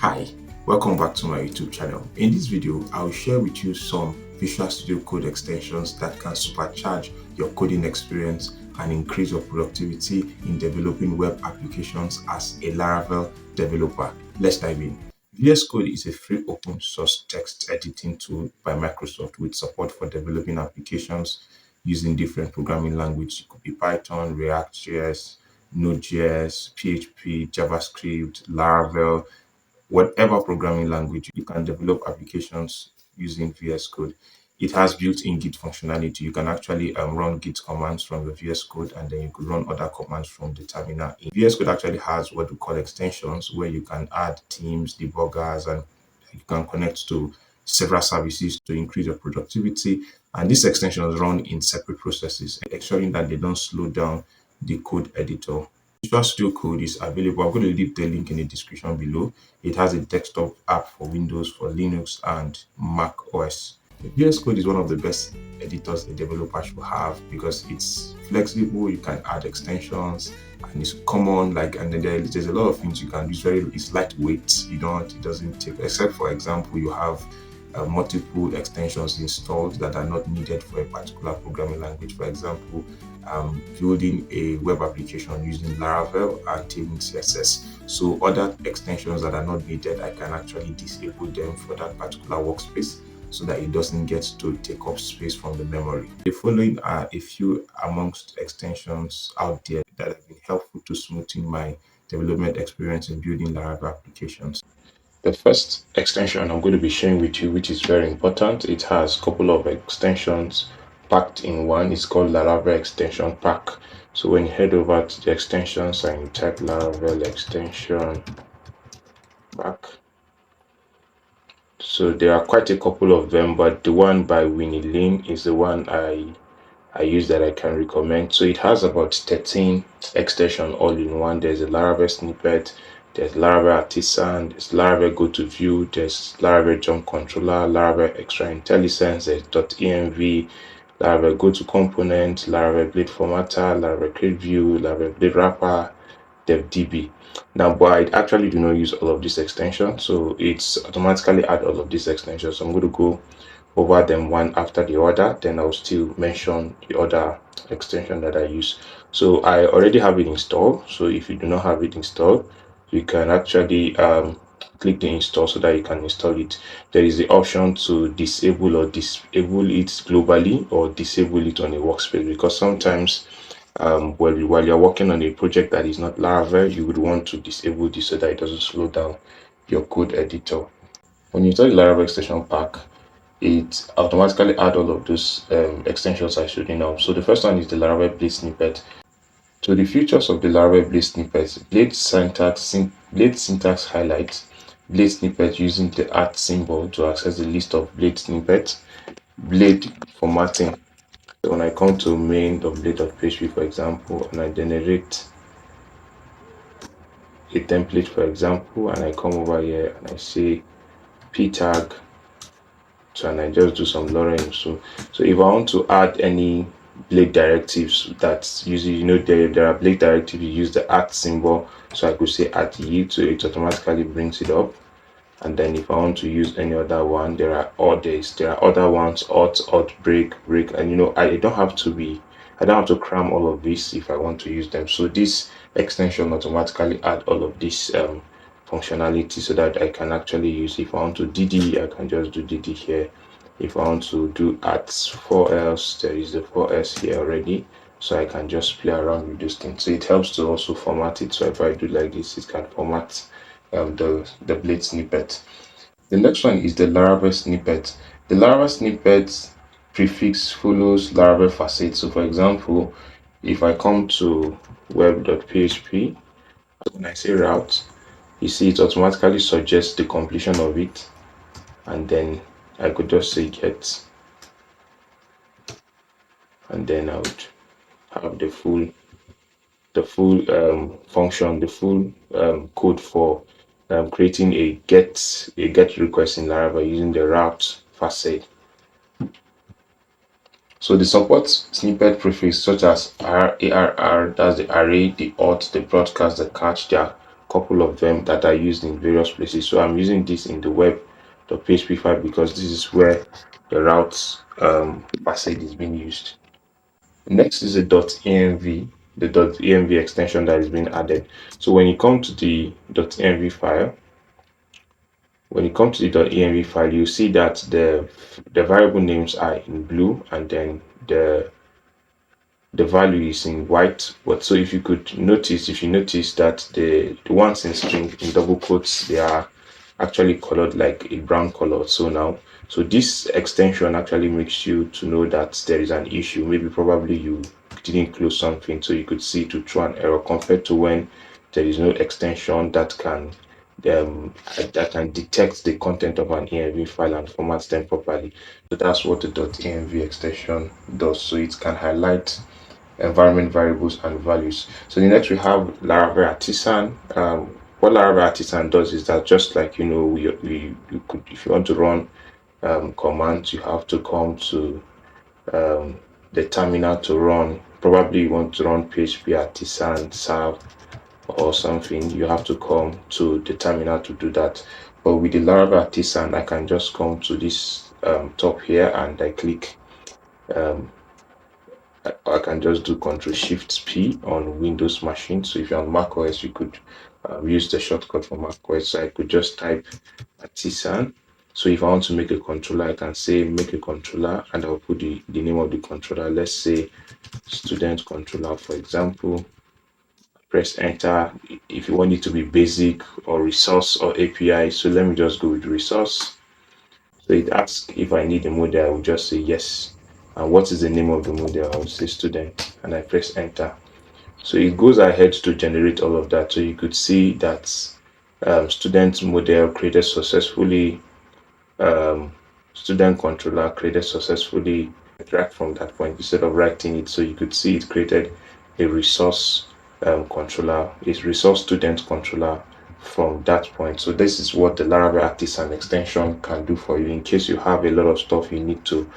Hi, welcome back to my YouTube channel. In this video, I will share with you some Visual Studio Code extensions that can supercharge your coding experience and increase your productivity in developing web applications as a Laravel developer. Let's dive in. VS Code is a free open source text editing tool by Microsoft with support for developing applications using different programming languages. It could be Python, React.js, Node.js, PHP, JavaScript, Laravel, whatever programming language. You can develop applications using VS Code. It has built-in Git functionality. You can actually run Git commands from the VS Code, and then you could run other commands from the terminal. VS Code actually has what we call extensions, where you can add themes, debuggers, and you can connect to several services to increase your productivity. And these extensions run in separate processes, ensuring that they don't slow down the code editor. Visual Studio Code is available. I'm going to leave the link in the description below. It has a desktop app for Windows, for Linux, and Mac OS. VS Code is one of the best editors a developer should have because it's flexible. You can add extensions, and it's common. And then there's a lot of things you can do. It's lightweight. It doesn't take, except for example, you have multiple extensions installed that are not needed for a particular programming language. For example, building a web application using Laravel and Tailwind CSS. So other extensions that are not needed, I can actually disable them for that particular workspace so that it doesn't get to take up space from the memory. The following are a few amongst extensions out there that have been helpful to smoothen my development experience in building Laravel applications. The first extension I'm going to be sharing with you, which is very important, it has a couple of extensions packed in one. It's called Laravel Extension Pack. So when you head over to the extensions and you type Laravel Extension Pack, so there are quite a couple of them, but the one by Winnie Lin is the one I use that I can recommend. So it has about 13 extensions all in one. There's a Laravel Snippet, there's Laravel Artisan, there's Laravel GoToView, there's Laravel Jump Controller, Laravel Extra Intelligence, there's .env, Laravel GoToComponent, Laravel Blade Formatter, Laravel Create View, Laravel Blade Wrapper, DevDB. Now, but I actually do not use all of these extensions, so it's automatically add all of these extensions. So I'm going to go over them one after the other, then I'll still mention the other extension that I use. So I already have it installed. So if you do not have it installed, you can actually click the install so that you can install it. There is the option to disable or disable it globally or disable it on a workspace, because sometimes while you're working on a project that is not Laravel, you would want to disable this so that it doesn't slow down your code editor. When you install the Laravel extension pack, it automatically add all of those extensions I showed you now. So the first one is the Laravel Blade Snippet. So the features of the Laravel Blade Snippet: Blade syntax highlights, Blade Snippet using the @ symbol to access the list of Blade snippets, Blade formatting. So when I come to main.blade.php, for example, and I generate a template, for example, and I come over here and I say p tag, so and I just do some lorem. So if I want to add any blade directives, that's usually, there are blade directives, you use the @ symbol. So I could say @u, so it automatically brings it up. And then if I want to use any other one, there are other ones, alt, break, and I don't have to cram all of this if I want to use them. So this extension automatically add all of this functionality so that I can actually use. If I want to DD, I can just do DD here. If I want to do @4else, there is the 4s here already, so I can just play around with those things. So it helps to also format it. So if I do like this, it can format the blade snippet. The next one is the Laravel snippet. The Laravel snippet prefix follows Laravel facet. So for example, if I come to web.php, when I say route, you see it automatically suggests the completion of it, and then I could just say get, and then I would have the full function, the full code for creating a get request in Laravel using the route facet. So the support snippet prefix such as arr, that's the array, the auth, the broadcast, the catch, they are couple of them that are used in various places. So I'm using this in the web.php file because this is where the routes facade is being used. Next is the .env, the .env extension that is being added. So when you come to the .env file, you see that the variable names are in blue and then the value is in white. But so if you notice that the ones in string in double quotes, they are actually colored like a brown color. So this extension actually makes you to know that there is an issue. Maybe probably you didn't close something, so you could see to throw an error, compared to when there is no extension that can detect the content of an env file and format them properly. So that's what the .env extension does. So it can highlight environment variables and values. So the next we have Laravel Artisan. What Laravel Artisan does is that, just like you could, if you want to run commands, you have to come to the terminal to run. Probably you want to run PHP Artisan serve or something, you have to come to the terminal to do that. But with the Laravel Artisan, I can just come to this top here and I click. I can just do Ctrl Shift P on Windows machine. So if you're on Mac OS, you could use the shortcut for Mac OS. So I could just type Artisan. So if I want to make a controller, I can say make a controller and I'll put the name of the controller. Let's say student controller, for example. Press enter. If you want it to be basic or resource or API, so let me just go with resource. So it asks if I need a model, I will just say yes. And what is the name of the model? I will say student and I press enter. So it goes ahead to generate all of that. So you could see that student model created successfully, student controller created successfully. Drag from that point instead of writing it. So you could see it created a resource controller, is resource student controller from that point. So this is what the Laravel Artisan extension can do for you in case you have a lot of stuff you need to.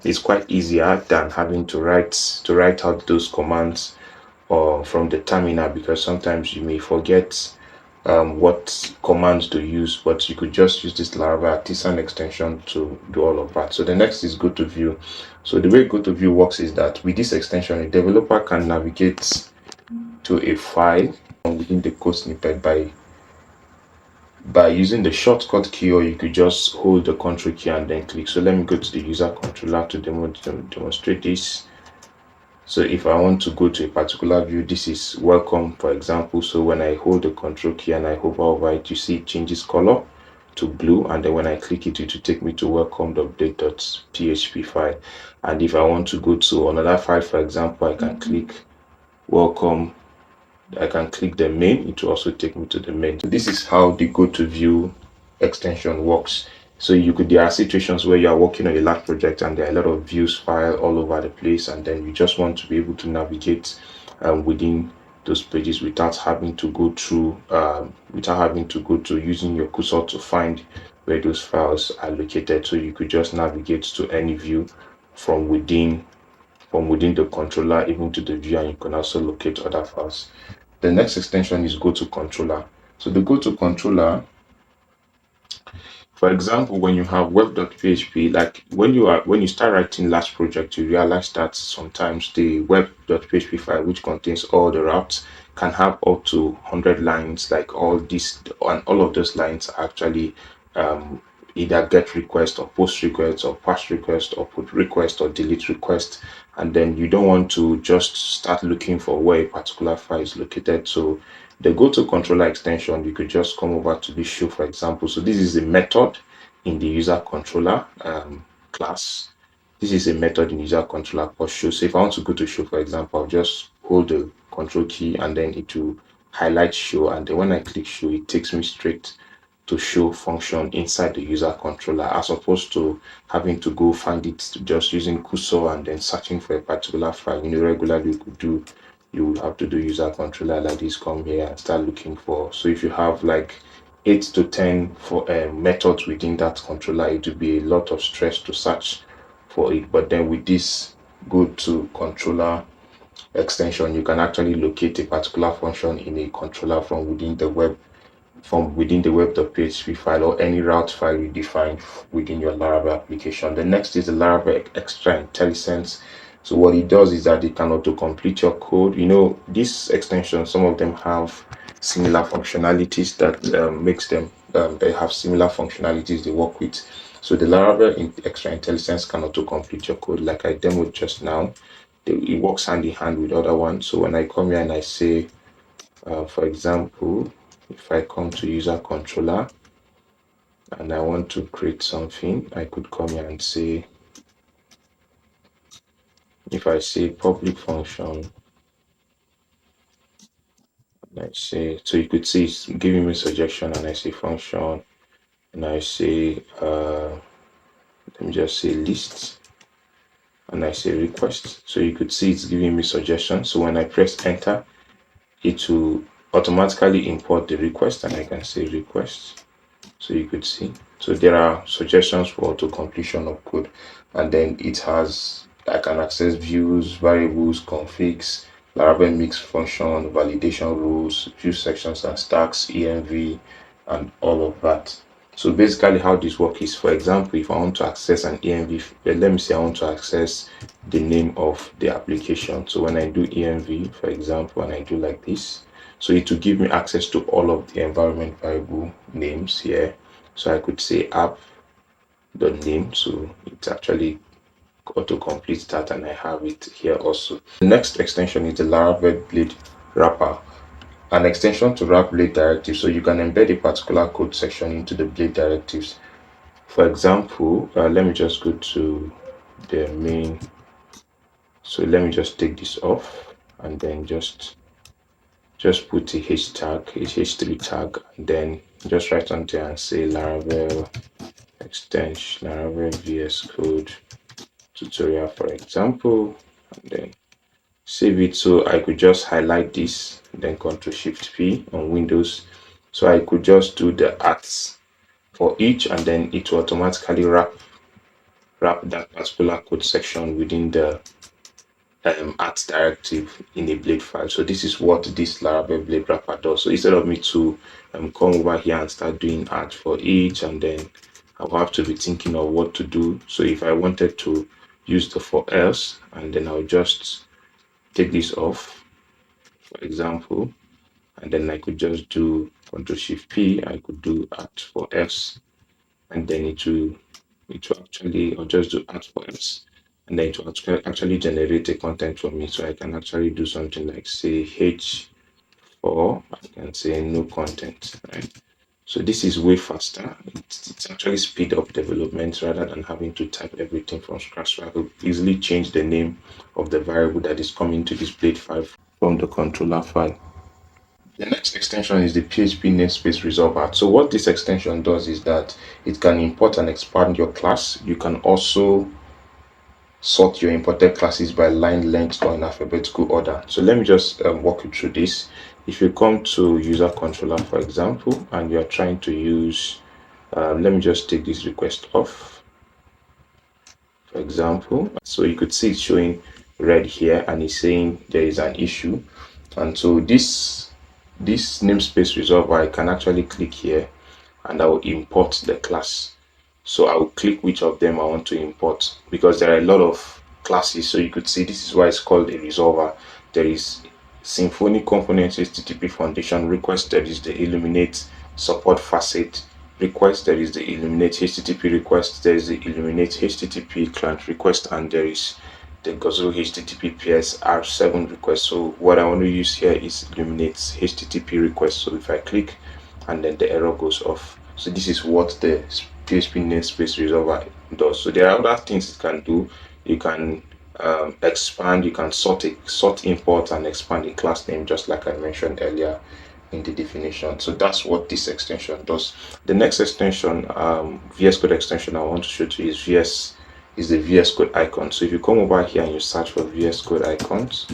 It's quite easier than having to write out those commands or from the terminal, because sometimes you may forget what commands to use, but you could just use this Laravel Artisan extension to do all of that. So the next is GoToView. So the way GoToView works is that with this extension, a developer can navigate to a file within the code snippet by using the shortcut key, or you could just hold the control key and then click. So let me go to the user controller to demonstrate this. So if I want to go to a particular view, this is welcome, for example. So when I hold the control key and I hover over it, you see it changes color to blue, and then when I click it, it will take me to welcome.update.php file. And if I want to go to another file, for example, I can click welcome. I can click the main, it will also take me to the main. So this is how the GoToView extension works. So there are situations where you are working on a large project and there are a lot of views file all over the place, and then you just want to be able to navigate within those pages without having to go through using your cursor to find where those files are located. So you could just navigate to any view from within the controller even to the view, and you can also locate other files. The next extension is GoToController. So the GoToController, for example, when you have web.php, like when you start writing large project, you realize that sometimes the web.php file, which contains all the routes, can have up to 100 lines. Like all of those lines are actually either get request or post request or pass request or put request or delete request, and then you don't want to just start looking for where a particular file is located. So the GoToController extension, you could just come over to this show, for example. So this is a method in the user controller class. This is a method in user controller called show. So if I want to go to show, for example, I'll just hold the control key and then it will highlight show, and then when I click show, it takes me straight to show function inside the user controller, as opposed to having to go find it just using cursor and then searching for a particular file. Regularly you would have to do user controller like this, come here and start looking for. So if you have like 8 to 10 methods within that controller, it will be a lot of stress to search for it. But then with this GoToController extension, you can actually locate a particular function in a controller from within the web.php file or any route file you define within your Laravel application. The next is the Laravel Extra Intelligence. So what it does is that it can autocomplete your code. You know, these extensions, some of them have similar functionalities that makes them they have similar functionalities they work with. So the Laravel Extra Intelligence can autocomplete your code, like I demoed just now. It works hand in hand with other ones. So when I come here and I say, for example, if I come to user controller and I want to create something, I could come here and say, if I say public function, and I say, so you could see it's giving me suggestion, and I say function, and I say, let me just say list, and I say request. So you could see it's giving me suggestion. So when I press enter, it will automatically import the request, and I can say request. So you could see, so there are suggestions for auto completion of code, and then it has, I can access views, variables, configs, Laravel mix function, validation rules, view sections and stacks, env, and all of that. So basically how this works is, for example, if I want to access an env, let me say I want to access the name of the application. So when I do env, for example, and I do like this, so it will give me access to all of the environment variable names here. So I could say app.name, so it actually auto-completes that, and I have it here also. The next extension is the Laravel Blade Wrapper, an extension to wrap Blade directives, so you can embed a particular code section into the Blade directives. For example, let me just go to the main. So let me just take this off and then just put a h3 tag, and then just write on there and say Laravel extension, Laravel VSCode tutorial, for example, and then save it. So I could just highlight this, then Ctrl Shift P on Windows. So I could just do the @ for each, and then it will automatically wrap that particular code section within the @ directive in a Blade file. So this is what this Laravel Blade wrapper does. So instead of me to come over here and start doing @ for each, and then I'll have to be thinking of what to do. So if I wanted to use the for else, and then I'll just take this off, for example, and then I could just do Ctrl Shift P, I could do @ for else, and then it will actually, or just do @ for else, and then it will actually generate a content for me. So I can actually do something like say H4, I can say no content, right? So this is way faster. It's actually speed up development rather than having to type everything from scratch. So I could easily change the name of the variable that is coming to this Blade file from the controller file. The next extension is the PHP Namespace Resolver. So what this extension does is that it can import and expand your class. You can also sort your imported classes by line length or in alphabetical order. So let me just walk you through this. If you come to user controller, for example, and you're trying to use, let me just take this request off, for example. So you could see it's showing red here, and it's saying there is an issue. And so this namespace resolver, I can actually click here and I will import the class. So I will click which of them I want to import, because there are a lot of classes. So you could see this is why it's called a resolver. There is Symfony Components HTTP Foundation request, there is the Illuminate support facet request, there is the Illuminate HTTP request, there is the Illuminate HTTP client request, and there is the Gazoo HTTPS R7 request. So what I want to use here is Illuminate HTTP request. So if I click, and then the error goes off. So this is what the PHP Namespace Resolver does. So there are other things it can do. You can expand, you can sort import and expand a class name, just like I mentioned earlier in the definition. So that's what this extension does. The next extension, VSCode extension I want to show to you is the VSCode Icons. So if you come over here and you search for VSCode Icons,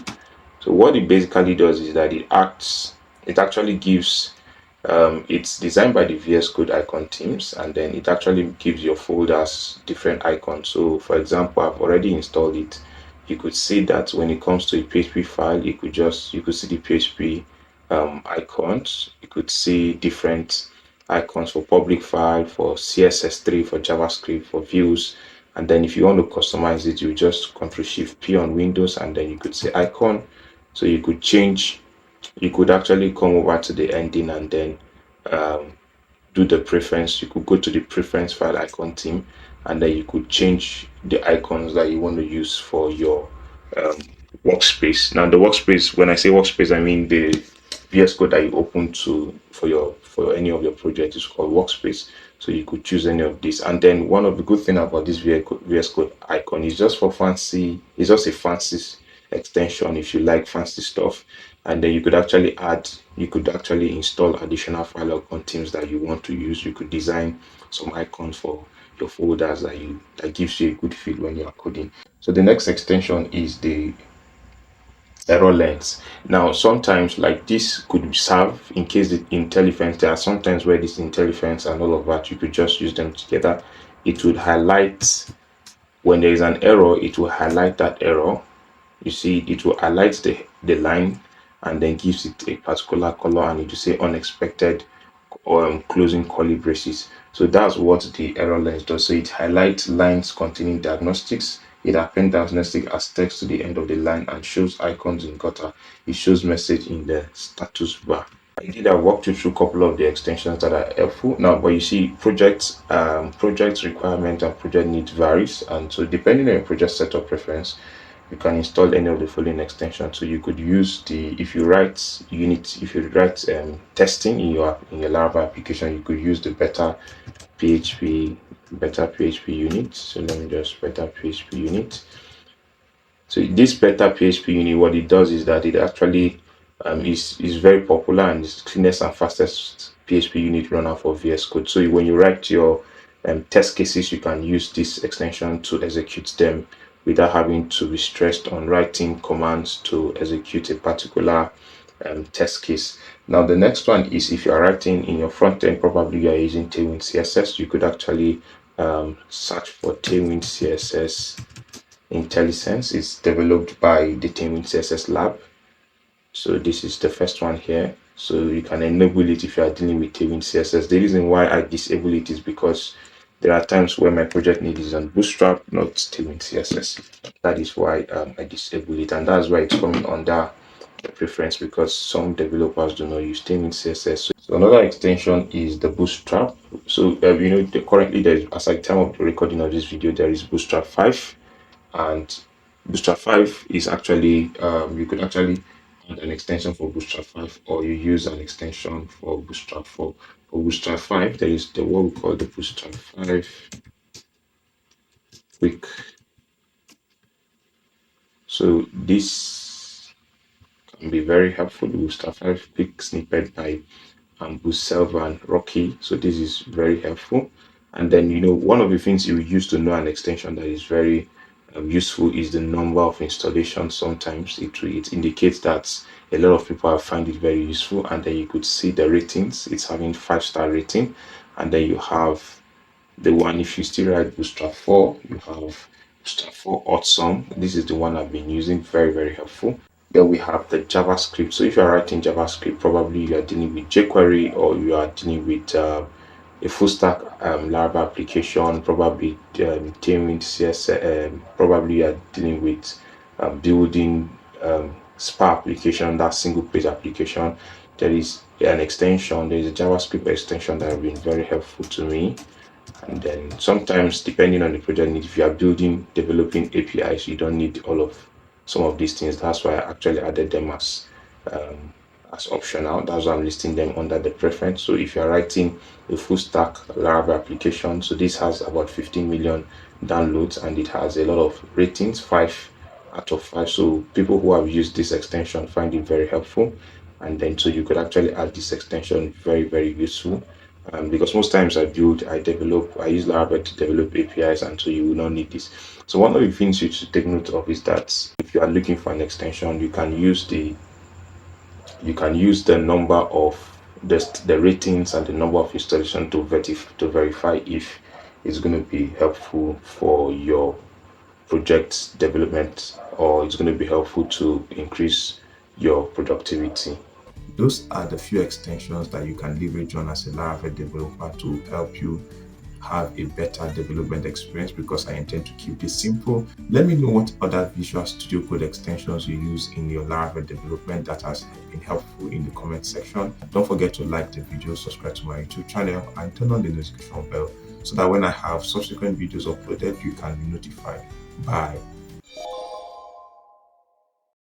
so what it basically does is that it actually gives, it's designed by the VSCode icon teams, and then it actually gives your folders different icons. So for example, I've already installed it. you could see that when it comes to a PHP file, you could see the PHP icons. You could see different icons for public file, for CSS3, for JavaScript, for views. And then if you want to customize it, you just Ctrl Shift P on Windows, and then you could say icon. So you could change, you could actually come over to the ending and then do the preference. You could go to the preference file icon theme, and then you could change the icons that you want to use for your um, workspace. Now the workspace, when I say workspace, I mean the VS Code that you open to for any of your projects is called workspace. So you could choose any of these. And then one of the good thing about this VS Code icon is just for fancy, it's just a fancy extension if you like fancy stuff. And then you could actually install additional file icon themes that you want to use. You could design some icons for your folders that gives you a good feel when you are coding. So the next extension is the error length. Now sometimes like this could serve in case the IntelliFence, there are sometimes where this IntelliFence and all of that, you could just use them together. It would highlight when there is an error, it will highlight that error. You see, it will highlight the line and then gives it a particular color, and it will say unexpected closing curly braces. So that's what the error lens does. So it highlights lines containing diagnostics. It appends diagnostic as text to the end of the line and shows icons in gutter. It shows message in the status bar. I walked you through a couple of the extensions that are helpful now, but you see project requirement and project needs varies, and so depending on your project setup preference, you can install any of the following extensions. So you could use if you write testing in your Laravel application, you could use the beta PHP unit. So let me just beta PHP unit. So this beta PHP unit, what it does is that it actually is very popular and is the cleanest and fastest PHP unit runner for VS Code. So when you write your test cases, you can use this extension to execute them without having to be stressed on writing commands to execute a particular test case. Now the next one is if you are writing in your front end, probably you are using Tailwind CSS, you could actually search for Tailwind CSS IntelliSense. Is developed by the Tailwind CSS lab. So this is the first one here. So you can enable it if you are dealing with Tailwind CSS. The reason why I disable it is because there are times where my project need is on Bootstrap, not Tailwind CSS. That is why I disable it, and that's why it's coming under the preference, because some developers do not use Tailwind CSS. So another extension is the Bootstrap. So currently there is, as at the time of the recording of this video, there is Bootstrap 5, and Bootstrap 5 is actually you could actually add an extension for Bootstrap 5, or you use an extension for Bootstrap 4. For Bootstrap 5, there is what we call the Bootstrap 5 quick. So this can be very helpful. Bootstrap 5 quick snippet by Bootselva and Rocky. So this is very helpful. And then one of the things you use to know an extension that is very useful is the number of installations. Sometimes it indicates that a lot of people find it very useful, and then you could see the ratings. It's having 5-star rating, and then you have the one, if you still write Bootstrap 4, you have Bootstrap 4 Awesome. This is the one I've been using, very, very helpful. Then we have the JavaScript. So if you're writing JavaScript, probably you are dealing with jQuery, or you are dealing with a full stack Laravel application, probably Tailwind CSS, probably you are dealing with building SPA application, that single page application. There is an extension, there is a JavaScript extension that have been very helpful to me. And then sometimes, depending on the project need, if you are developing APIs, you don't need some of these things. That's why I actually added them as optional. That's why I'm listing them under the preference. So if you're writing a full stack Laravel application, so this has about 15 million downloads, and it has a lot of ratings, 5 out of 5. So people who have used this extension find it very helpful. And then so you could actually add this extension, very, very useful. Because most times I use Laravel to develop APIs, and so you will not need this. So one of the things you should take note of is that if you are looking for an extension, you can use the number of the ratings and the number of installation to verify if it's going to be helpful for your project development, or it's going to be helpful to increase your productivity. Those are the few extensions that you can leverage on as a Laravel developer to help you have a better development experience, because I intend to keep this simple. Let me know what other Visual Studio Code extensions you use in your Laravel development that has been helpful in the comment section. Don't forget to like the video, subscribe to my YouTube channel, and turn on the notification bell so that when I have subsequent videos uploaded, you can be notified. Bye.